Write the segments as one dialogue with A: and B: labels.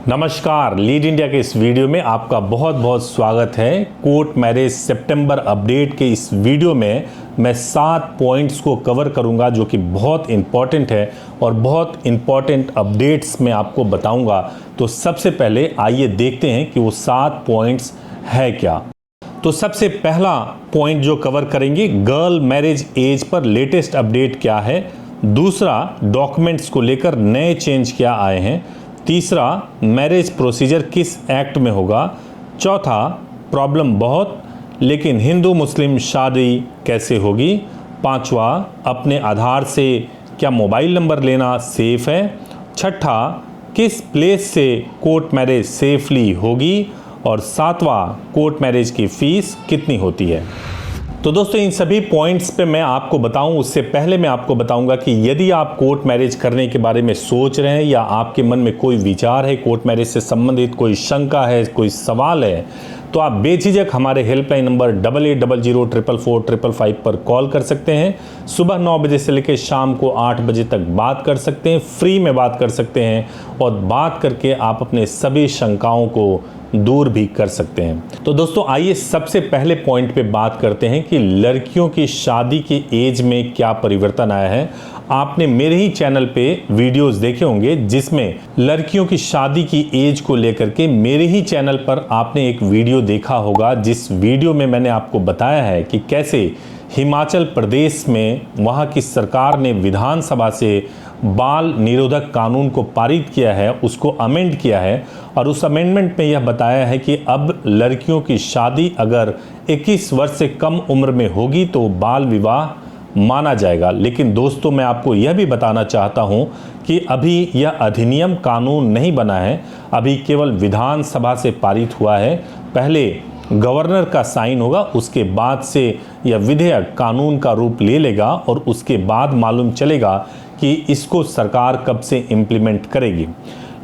A: नमस्कार, lead India के इस वीडियो में आपका बहुत बहुत स्वागत है। कोर्ट मैरिज सितंबर अपडेट के इस वीडियो में मैं 7 पॉइंट्स को कवर करूंगा जो कि बहुत इंपॉर्टेंट है और बहुत इंपॉर्टेंट अपडेट्स मैं आपको बताऊंगा। तो सबसे पहले आइए देखते हैं कि वो 7 पॉइंट्स है क्या। तो सबसे पहला पॉइंट जो कवर करेंगे, गर्ल मैरिज एज पर लेटेस्ट अपडेट क्या है। दूसरा, डॉक्यूमेंट्स को लेकर नए चेंज क्या आए हैं। तीसरा, मैरिज प्रोसीजर किस एक्ट में होगा। चौथा, प्रॉब्लम बहुत लेकिन हिंदू मुस्लिम शादी कैसे होगी। पांचवा, अपने आधार से क्या मोबाइल नंबर लेना सेफ है। छठा, किस प्लेस से कोर्ट मैरिज सेफली होगी। और सातवां, कोर्ट मैरिज की फ़ीस कितनी होती है। तो दोस्तों, इन सभी पॉइंट्स पे मैं आपको बताऊं उससे पहले मैं आपको बताऊंगा कि यदि आप कोर्ट मैरिज करने के बारे में सोच रहे हैं या आपके मन में कोई विचार है, कोर्ट मैरिज से संबंधित कोई शंका है, कोई सवाल है, तो आप बेझिझक हमारे हेल्पलाइन नंबर 8800444555 पर कॉल कर सकते हैं। सुबह 9 बजे से लेकर शाम को 8 बजे तक बात कर सकते हैं, फ्री में बात कर सकते हैं और बात करके आप अपने सभी शंकाओं को दूर भी कर सकते हैं। तो दोस्तों, आइए सबसे पहले पॉइंट पे बात करते हैं कि लड़कियों की शादी की एज में क्या परिवर्तन आया है। आपने मेरे ही चैनल पे वीडियोस देखे होंगे जिसमें लड़कियों की शादी की एज को लेकर के मेरे ही चैनल पर आपने एक वीडियो देखा होगा, जिस वीडियो में मैंने आपको बताया है कि कैसे हिमाचल प्रदेश में वहाँ की सरकार ने विधानसभा से बाल निरोधक कानून को पारित किया है, उसको अमेंड किया है और उस अमेंडमेंट में यह बताया है कि अब लड़कियों की शादी अगर 21 वर्ष से कम उम्र में होगी तो बाल विवाह माना जाएगा। लेकिन दोस्तों, मैं आपको यह भी बताना चाहता हूं कि अभी यह अधिनियम कानून नहीं बना है, अभी केवल विधानसभा से पारित हुआ है। पहले गवर्नर का साइन होगा, उसके बाद से यह विधेयक कानून का रूप ले लेगा और उसके बाद मालूम चलेगा कि इसको सरकार कब से इम्प्लीमेंट करेगी।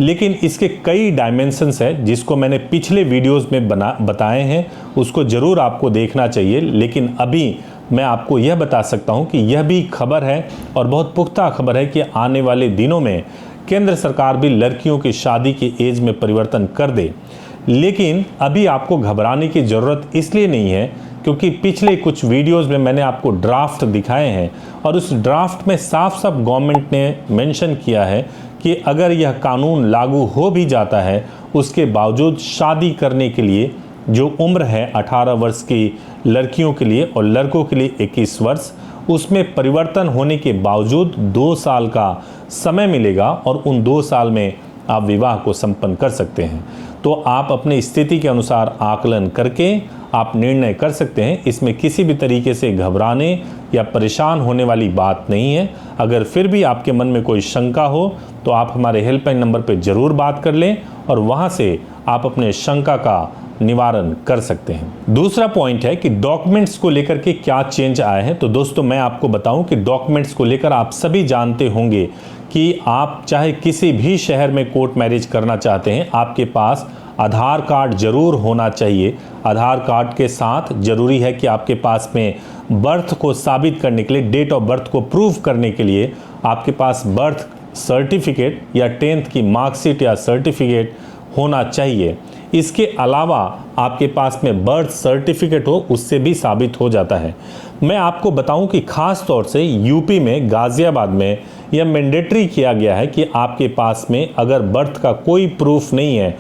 A: लेकिन इसके कई डायमेंशंस है जिसको मैंने पिछले वीडियोस में बताए हैं, उसको ज़रूर आपको देखना चाहिए। लेकिन अभी मैं आपको यह बता सकता हूं कि यह भी खबर है और बहुत पुख्ता खबर है कि आने वाले दिनों में केंद्र सरकार भी लड़कियों की शादी की एज में परिवर्तन कर दे। लेकिन अभी आपको घबराने की ज़रूरत इसलिए नहीं है क्योंकि पिछले कुछ वीडियोस में मैंने आपको ड्राफ्ट दिखाए हैं और उस ड्राफ्ट में साफ साफ गवर्नमेंट ने मेंशन किया है कि अगर यह कानून लागू हो भी जाता है, उसके बावजूद शादी करने के लिए जो उम्र है 18 वर्ष की लड़कियों के लिए और लड़कों के लिए 21 वर्ष, उसमें परिवर्तन होने के बावजूद 2 साल का समय मिलेगा और उन 2 साल में आप विवाह को संपन्न कर सकते हैं। तो आप अपनी स्थिति के अनुसार आकलन करके आप निर्णय कर सकते हैं। इसमें किसी भी तरीके से घबराने या परेशान होने वाली बात नहीं है। अगर फिर भी आपके मन में कोई शंका हो तो आप हमारे हेल्पलाइन नंबर पर ज़रूर बात कर लें और वहां से आप अपने शंका का निवारण कर सकते हैं। दूसरा पॉइंट है कि डॉक्यूमेंट्स को लेकर के क्या चेंज आए हैं। तो दोस्तों, मैं आपको बताऊं कि डॉक्यूमेंट्स को लेकर आप सभी जानते होंगे कि आप चाहे किसी भी शहर में कोर्ट मैरिज करना चाहते हैं, आपके पास आधार कार्ड जरूर होना चाहिए। आधार कार्ड के साथ जरूरी है कि आपके पास में बर्थ को साबित करने के लिए, डेट ऑफ बर्थ को प्रूव करने के लिए आपके पास बर्थ सर्टिफिकेट या 10th की मार्कशीट या सर्टिफिकेट होना चाहिए। इसके अलावा आपके पास में बर्थ सर्टिफिकेट हो, उससे भी साबित हो जाता है। मैं आपको बताऊं कि खास तौर से यूपी में गाजियाबाद में यह मैंडेटरी किया गया है कि आपके पास में अगर बर्थ का कोई प्रूफ नहीं है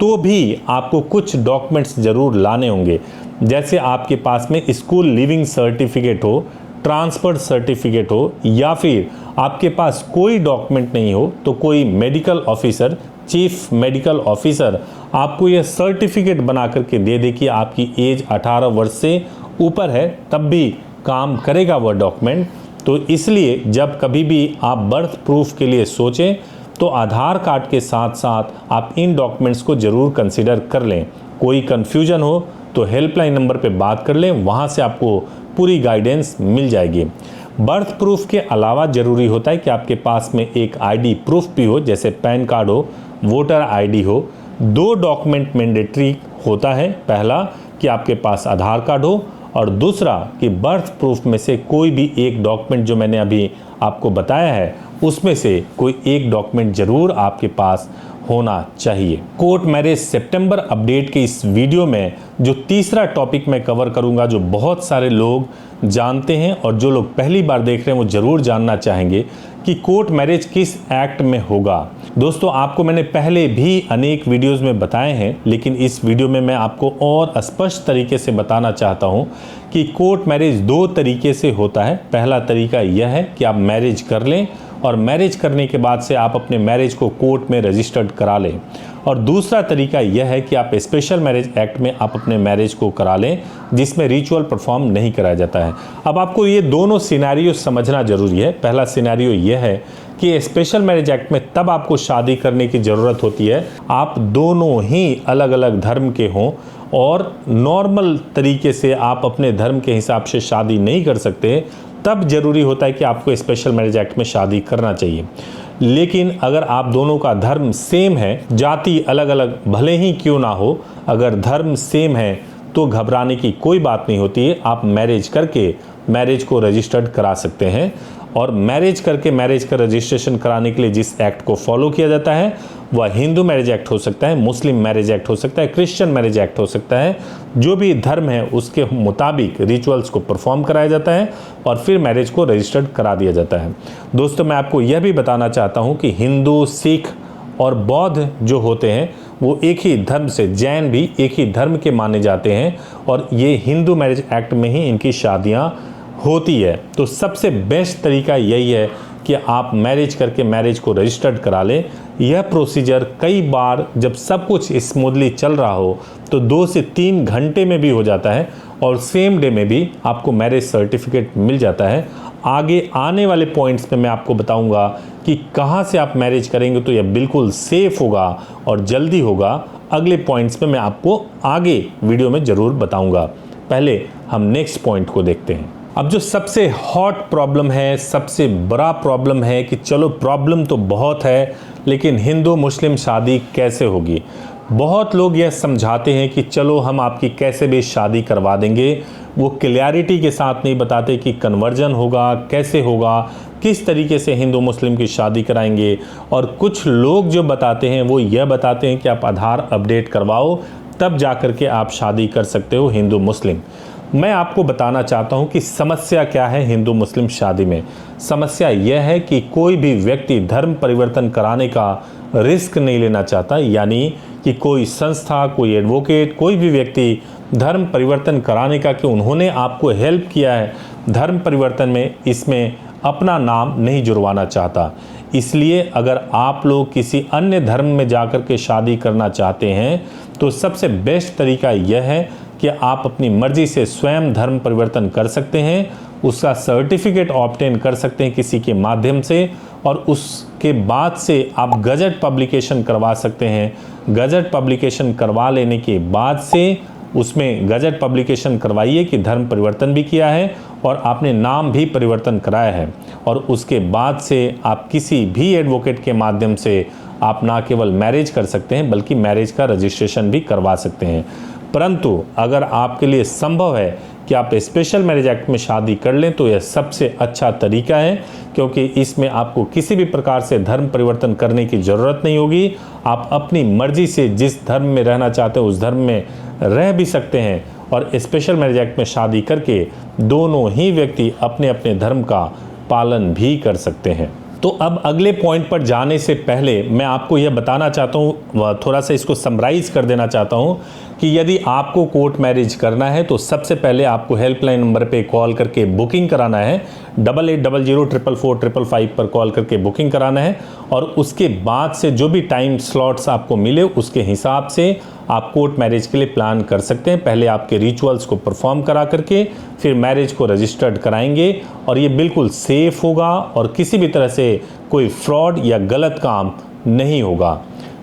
A: तो भी आपको कुछ डॉक्यूमेंट्स ज़रूर लाने होंगे। जैसे आपके पास में स्कूल लिविंग सर्टिफिकेट हो, ट्रांसफर सर्टिफिकेट हो या फिर आपके पास कोई डॉक्यूमेंट नहीं हो तो कोई medical officer, chief medical officer आपको यह सर्टिफिकेट बना करके दे दे कि आपकी एज 18 वर्ष से ऊपर है, तब भी काम करेगा वह डॉक्यूमेंट। तो इसलिए जब कभी भी आप बर्थ प्रूफ के लिए सोचें तो आधार कार्ड के साथ साथ आप इन डॉक्यूमेंट्स को ज़रूर कंसिडर कर लें। कोई कन्फ्यूजन हो तो हेल्पलाइन नंबर पे बात कर लें, वहाँ से आपको पूरी गाइडेंस मिल जाएगी। बर्थ प्रूफ के अलावा ज़रूरी होता है कि आपके पास में एक आईडी प्रूफ भी हो, जैसे पैन कार्ड हो, वोटर आईडी हो। 2 डॉक्यूमेंट मैंडेटरी होता है, पहला कि आपके पास आधार कार्ड हो और दूसरा कि बर्थ प्रूफ में से कोई भी एक डॉक्यूमेंट जो मैंने अभी आपको बताया है उसमें से कोई एक डॉक्यूमेंट जरूर आपके पास होना चाहिए। कोर्ट मैरिज सितंबर अपडेट के इस वीडियो में जो तीसरा टॉपिक मैं कवर करूंगा, जो बहुत सारे लोग जानते हैं और जो लोग पहली बार देख रहे हैं वो जरूर जानना चाहेंगे कि कोर्ट मैरिज किस एक्ट में होगा। दोस्तों, आपको मैंने पहले भी अनेक वीडियोस में बताए हैं, लेकिन इस वीडियो में मैं आपको और स्पष्ट तरीके से बताना चाहता हूं कि कोर्ट मैरिज दो तरीके से होता है। पहला तरीका यह है कि आप मैरिज कर लें और मैरिज करने के बाद से आप अपने मैरिज को कोर्ट में रजिस्टर्ड करा लें, और दूसरा तरीका यह है कि आप स्पेशल मैरिज एक्ट में आप अपने मैरिज को करा लें जिसमें रिचुअल परफॉर्म नहीं कराया जाता है। अब आपको ये दोनों सिनेरियो समझना जरूरी है। पहला सिनेरियो यह है कि स्पेशल मैरिज एक्ट में तब आपको शादी करने की ज़रूरत होती है आप दोनों ही अलग अलग धर्म के हों, और नॉर्मल तरीके से आप अपने धर्म के हिसाब से शादी नहीं कर सकते, तब जरूरी होता है कि आपको स्पेशल मैरिज एक्ट में शादी करना चाहिए। लेकिन अगर आप दोनों का धर्म सेम है, जाति अलग अलग भले ही क्यों ना हो, अगर धर्म सेम है तो घबराने की कोई बात नहीं होती है। आप मैरिज करके मैरिज को रजिस्टर्ड करा सकते हैं, और मैरिज करके मैरिज का रजिस्ट्रेशन कराने के लिए जिस एक्ट को फॉलो किया जाता है वह हिंदू मैरिज एक्ट हो सकता है, मुस्लिम मैरिज एक्ट हो सकता है, क्रिश्चियन मैरिज एक्ट हो सकता है। जो भी धर्म है उसके मुताबिक रिचुअल्स को परफॉर्म कराया जाता है और फिर मैरिज को रजिस्टर्ड करा दिया जाता है। दोस्तों, मैं आपको यह भी बताना चाहता हूँ कि हिंदू, सिख और बौद्ध जो होते हैं वो एक ही धर्म से, जैन भी एक ही धर्म के माने जाते हैं, और ये हिंदू मैरिज एक्ट में ही इनकी शादियाँ होती है। तो सबसे बेस्ट तरीका यही है कि आप मैरिज करके मैरिज को रजिस्टर्ड करा लें। यह प्रोसीजर कई बार जब सब कुछ स्मूथली चल रहा हो तो 2 से 3 घंटे में भी हो जाता है, और सेम डे में भी आपको मैरिज सर्टिफिकेट मिल जाता है। आगे आने वाले पॉइंट्स पे मैं आपको बताऊंगा कि कहां से आप मैरिज करेंगे तो यह बिल्कुल सेफ होगा और जल्दी होगा। अगले पॉइंट्स पे मैं आपको आगे वीडियो में ज़रूर बताऊंगा। पहले हम नेक्स्ट पॉइंट को देखते हैं। अब जो सबसे हॉट प्रॉब्लम है, सबसे बड़ा प्रॉब्लम है कि चलो प्रॉब्लम तो बहुत है, लेकिन हिंदू मुस्लिम शादी कैसे होगी। बहुत लोग यह समझाते हैं कि चलो हम आपकी कैसे भी शादी करवा देंगे, वो क्लियरिटी के साथ नहीं बताते कि कन्वर्जन होगा, कैसे होगा, किस तरीके से हिंदू मुस्लिम की शादी कराएंगे। और कुछ लोग जो बताते हैं वो यह बताते हैं कि आप आधार अपडेट करवाओ तब जा कर के आप शादी कर सकते हो हिंदू मुस्लिम। मैं आपको बताना चाहता हूं कि समस्या क्या है हिंदू मुस्लिम शादी में। समस्या यह है कि कोई भी व्यक्ति धर्म परिवर्तन कराने का रिस्क नहीं लेना चाहता, यानी कि कोई संस्था, कोई एडवोकेट, कोई भी व्यक्ति धर्म परिवर्तन कराने का कि उन्होंने आपको हेल्प किया है धर्म परिवर्तन में, इसमें अपना नाम नहीं जुड़वाना चाहता। इसलिए अगर आप लोग किसी अन्य धर्म में जाकर के शादी करना चाहते हैं तो सबसे बेस्ट तरीका यह है कि आप अपनी मर्जी से स्वयं धर्म परिवर्तन कर सकते हैं, उसका सर्टिफिकेट ऑब्टेन कर सकते हैं किसी के माध्यम से, और उसके बाद से आप गजट पब्लिकेशन करवा सकते हैं। गजट पब्लिकेशन करवा लेने के बाद से उसमें गजट पब्लिकेशन करवाइए कि धर्म परिवर्तन भी किया है और आपने नाम भी परिवर्तन कराया है, और उसके बाद से आप किसी भी एडवोकेट के माध्यम से आप ना केवल मैरिज कर सकते हैं बल्कि मैरिज का रजिस्ट्रेशन भी करवा सकते हैं। परंतु अगर आपके लिए संभव है कि आप स्पेशल मैरिज एक्ट में शादी कर लें तो यह सबसे अच्छा तरीका है, क्योंकि इसमें आपको किसी भी प्रकार से धर्म परिवर्तन करने की ज़रूरत नहीं होगी। आप अपनी मर्जी से जिस धर्म में रहना चाहते हैं उस धर्म में रह भी सकते हैं, और स्पेशल मैरिज एक्ट में शादी करके दोनों ही व्यक्ति अपने अपने धर्म का पालन भी कर सकते हैं। तो अब अगले पॉइंट पर जाने से पहले मैं आपको यह बताना चाहता हूँ, थोड़ा सा इसको समराइज कर देना चाहता हूँ कि यदि आपको कोर्ट मैरिज करना है तो सबसे पहले आपको हेल्पलाइन नंबर पे कॉल करके बुकिंग कराना है। 8800444555 पर कॉल करके बुकिंग कराना है, और उसके बाद से जो भी टाइम स्लॉट्स आपको मिले उसके हिसाब से आप कोर्ट मैरिज के लिए प्लान कर सकते हैं। पहले आपके रिचुअल्स को परफॉर्म करा करके फिर मैरिज को रजिस्टर्ड कराएंगे, और ये बिल्कुल सेफ होगा और किसी भी तरह से कोई फ्रॉड या गलत काम नहीं होगा।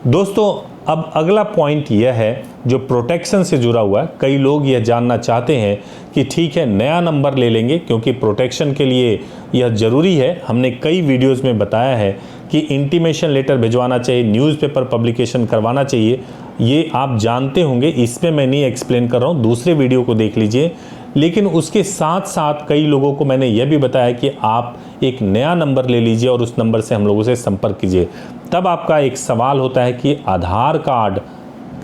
A: दोस्तों, अब अगला पॉइंट यह है जो प्रोटेक्शन से जुड़ा हुआ है। कई लोग यह जानना चाहते हैं कि ठीक है नया नंबर ले लेंगे, क्योंकि प्रोटेक्शन के लिए यह ज़रूरी है। हमने कई वीडियोस में बताया है कि इंटीमेशन लेटर भिजवाना चाहिए, न्यूज़पेपर पब्लिकेशन करवाना चाहिए, ये आप जानते होंगे, इसमें मैं नहीं एक्सप्लेन कर रहा हूँ, दूसरे वीडियो को देख लीजिए। लेकिन उसके साथ साथ कई लोगों को मैंने यह भी बताया कि आप एक नया नंबर ले लीजिए और उस नंबर से हम लोगों से संपर्क कीजिए। तब आपका एक सवाल होता है कि आधार कार्ड,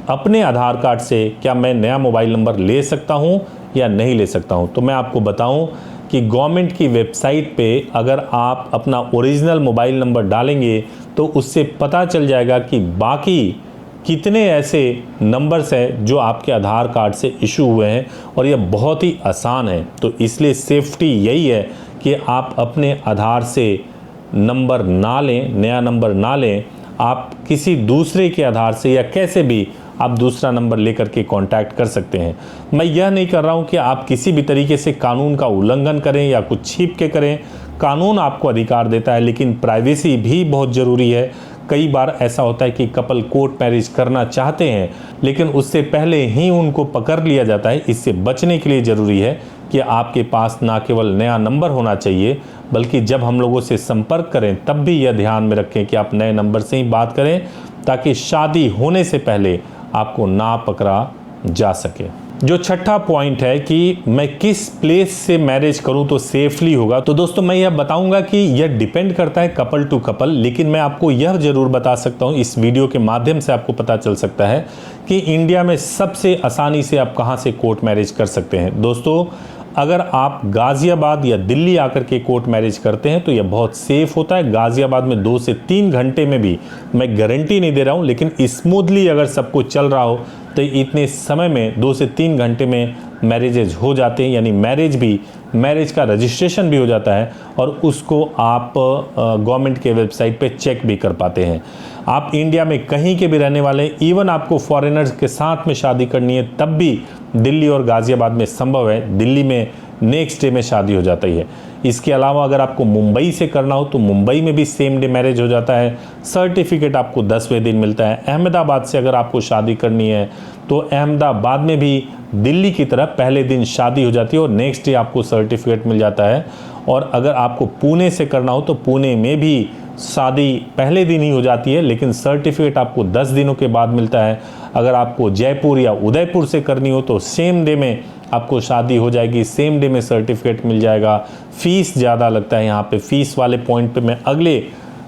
A: अपने आधार कार्ड से क्या मैं नया मोबाइल नंबर ले सकता हूं या नहीं ले सकता हूं। तो मैं आपको बताऊं कि गवर्नमेंट की वेबसाइट पे अगर आप अपना ओरिजिनल मोबाइल नंबर डालेंगे तो उससे पता चल जाएगा कि बाकी कितने ऐसे नंबर्स हैं जो आपके आधार कार्ड से इशू हुए हैं, और यह बहुत ही आसान है। तो इसलिए सेफ्टी यही है कि आप अपने आधार से नंबर ना लें, नया नंबर ना लें। आप किसी दूसरे के आधार से या कैसे भी आप दूसरा नंबर लेकर के कांटेक्ट कर सकते हैं। मैं यह नहीं कर रहा हूं कि आप किसी भी तरीके से कानून का उल्लंघन करें या कुछ छिप के करें। कानून आपको अधिकार देता है, लेकिन प्राइवेसी भी बहुत ज़रूरी है। कई बार ऐसा होता है कि कपल कोर्ट मैरिज करना चाहते हैं, लेकिन उससे पहले ही उनको पकड़ लिया जाता है। इससे बचने के लिए ज़रूरी है कि आपके पास ना केवल नया नंबर होना चाहिए, बल्कि जब हम लोगों से संपर्क करें तब भी यह ध्यान में रखें कि आप नए नंबर से ही बात करें, ताकि शादी होने से पहले आपको ना पकड़ा जा सके। जो छठा पॉइंट है कि मैं किस प्लेस से मैरिज करूं तो सेफली होगा, तो दोस्तों मैं यह बताऊंगा कि यह डिपेंड करता है कपल टू कपल। लेकिन मैं आपको यह जरूर बता सकता हूं, इस वीडियो के माध्यम से आपको पता चल सकता है कि इंडिया में सबसे आसानी से आप कहां से कोर्ट मैरिज कर सकते हैं। दोस्तों, अगर आप गाज़ियाबाद या दिल्ली आकर के कोर्ट मैरिज करते हैं तो यह बहुत सेफ होता है। गाज़ियाबाद में 2 से 3 घंटे में भी, मैं गारंटी नहीं दे रहा हूं, लेकिन स्मूथली अगर सब कुछ चल रहा हो तो इतने समय में 2 से 3 घंटे में मैरिजेज हो जाते हैं। यानी मैरिज का रजिस्ट्रेशन भी हो जाता है और उसको आप गवर्नमेंट के वेबसाइट पे चेक भी कर पाते हैं। आप इंडिया में कहीं के भी रहने वाले, इवन आपको फॉरेनर्स के साथ में शादी करनी है तब भी दिल्ली और गाज़ियाबाद में संभव है। दिल्ली में नेक्स्ट डे में शादी हो जाती है। इसके अलावा अगर आपको मुंबई से करना हो तो मुंबई में भी सेम डे मैरिज हो जाता है। सर्टिफिकेट आपको 10वें दिन मिलता है। अहमदाबाद से अगर आपको शादी करनी है तो अहमदाबाद में भी दिल्ली की तरह पहले दिन शादी हो जाती है और नेक्स्ट डे आपको सर्टिफिकेट मिल जाता है। और अगर आपको पुणे से करना हो तो पुणे में भी शादी पहले दिन ही हो जाती है, लेकिन सर्टिफिकेट आपको 10 दिनों के बाद मिलता है। अगर आपको जयपुर या उदयपुर से करनी हो तो सेम डे में आपको शादी हो जाएगी, सेम डे में सर्टिफिकेट मिल जाएगा। फीस ज़्यादा लगता है यहाँ पे। फीस वाले पॉइंट पे मैं अगले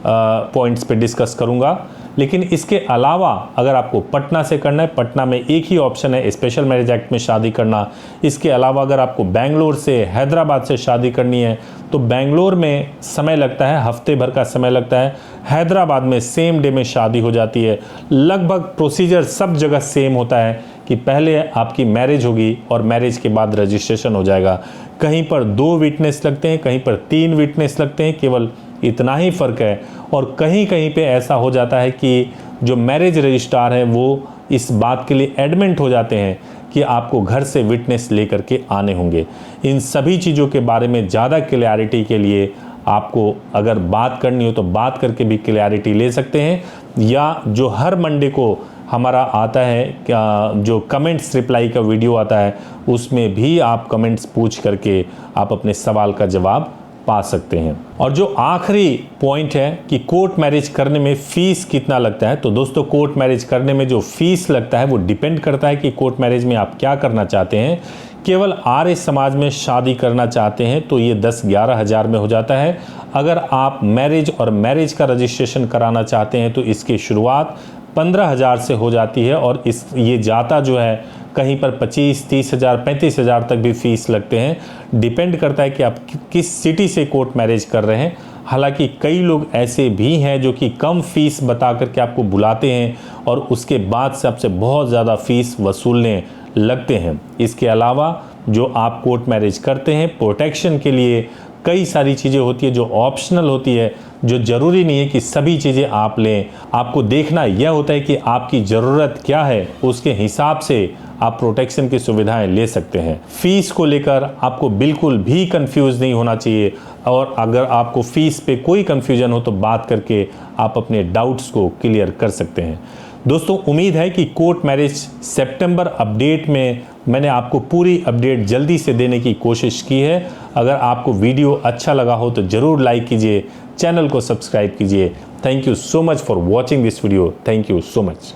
A: पॉइंट्स पे डिस्कस करूँगा। लेकिन इसके अलावा अगर आपको पटना से करना है, पटना में एक ही ऑप्शन है स्पेशल मैरिज एक्ट में शादी करना। इसके अलावा अगर आपको बेंगलोर से, हैदराबाद से शादी करनी है तो बेंगलोर में समय लगता है, हफ्ते भर का समय लगता है। हैदराबाद में सेम डे में शादी हो जाती है। लगभग प्रोसीजर सब जगह सेम होता है कि पहले आपकी मैरिज होगी और मैरिज के बाद रजिस्ट्रेशन हो जाएगा। कहीं पर 2 विटनेस लगते हैं, कहीं पर 3 विटनेस लगते हैं, केवल इतना ही फ़र्क है। और कहीं कहीं पे ऐसा हो जाता है कि जो मैरिज रजिस्ट्रार है वो इस बात के लिए एडमेंट हो जाते हैं कि आपको घर से विटनेस लेकर के आने होंगे। इन सभी चीज़ों के बारे में ज़्यादा क्लैरिटी के लिए आपको अगर बात करनी हो तो बात करके भी क्लैरिटी ले सकते हैं, या जो हर मंडे को हमारा आता है क्या, जो कमेंट्स रिप्लाई का वीडियो आता है उसमें भी आप कमेंट्स पूछ करके आप अपने सवाल का जवाब पा सकते हैं। और जो आखिरी पॉइंट है कि कोर्ट मैरिज करने में फ़ीस कितना लगता है, तो दोस्तों कोर्ट मैरिज करने में जो फ़ीस लगता है वो डिपेंड करता है कि कोर्ट मैरिज में आप क्या करना चाहते हैं। केवल आर्य समाज में शादी करना चाहते हैं तो ये 10-11 हज़ार में हो जाता है। अगर आप मैरिज और मैरिज का रजिस्ट्रेशन कराना चाहते हैं तो इसकी शुरुआत 15,000 से हो जाती है और ये जाता जो है कहीं पर 25-30 हज़ार 35 हज़ार तक भी फीस लगते हैं। डिपेंड करता है कि आप किस सिटी से कोर्ट मैरिज कर रहे हैं। हालांकि कई लोग ऐसे भी हैं जो कि कम फीस बता करके आपको बुलाते हैं और उसके बाद से आपसे बहुत ज़्यादा फीस वसूलने लगते हैं। इसके अलावा जो आप कोर्ट मैरिज करते हैं, प्रोटेक्शन के लिए कई सारी चीज़ें होती है जो ऑप्शनल होती है, जो ज़रूरी नहीं है कि सभी चीज़ें आप लें। आपको देखना यह होता है कि आपकी ज़रूरत क्या है, उसके हिसाब से आप प्रोटेक्शन की सुविधाएं ले सकते हैं। फीस को लेकर आपको बिल्कुल भी कंफ्यूज नहीं होना चाहिए, और अगर आपको फीस पे कोई कंफ्यूजन हो तो बात करके आप अपने डाउट्स को क्लियर कर सकते हैं। दोस्तों, उम्मीद है कि कोर्ट मैरिज सितंबर अपडेट में मैंने आपको पूरी अपडेट जल्दी से देने की कोशिश की है। अगर आपको वीडियो अच्छा लगा हो तो ज़रूर लाइक कीजिए, चैनल को सब्सक्राइब कीजिए। Thank you so much for watching this video. Thank you so much.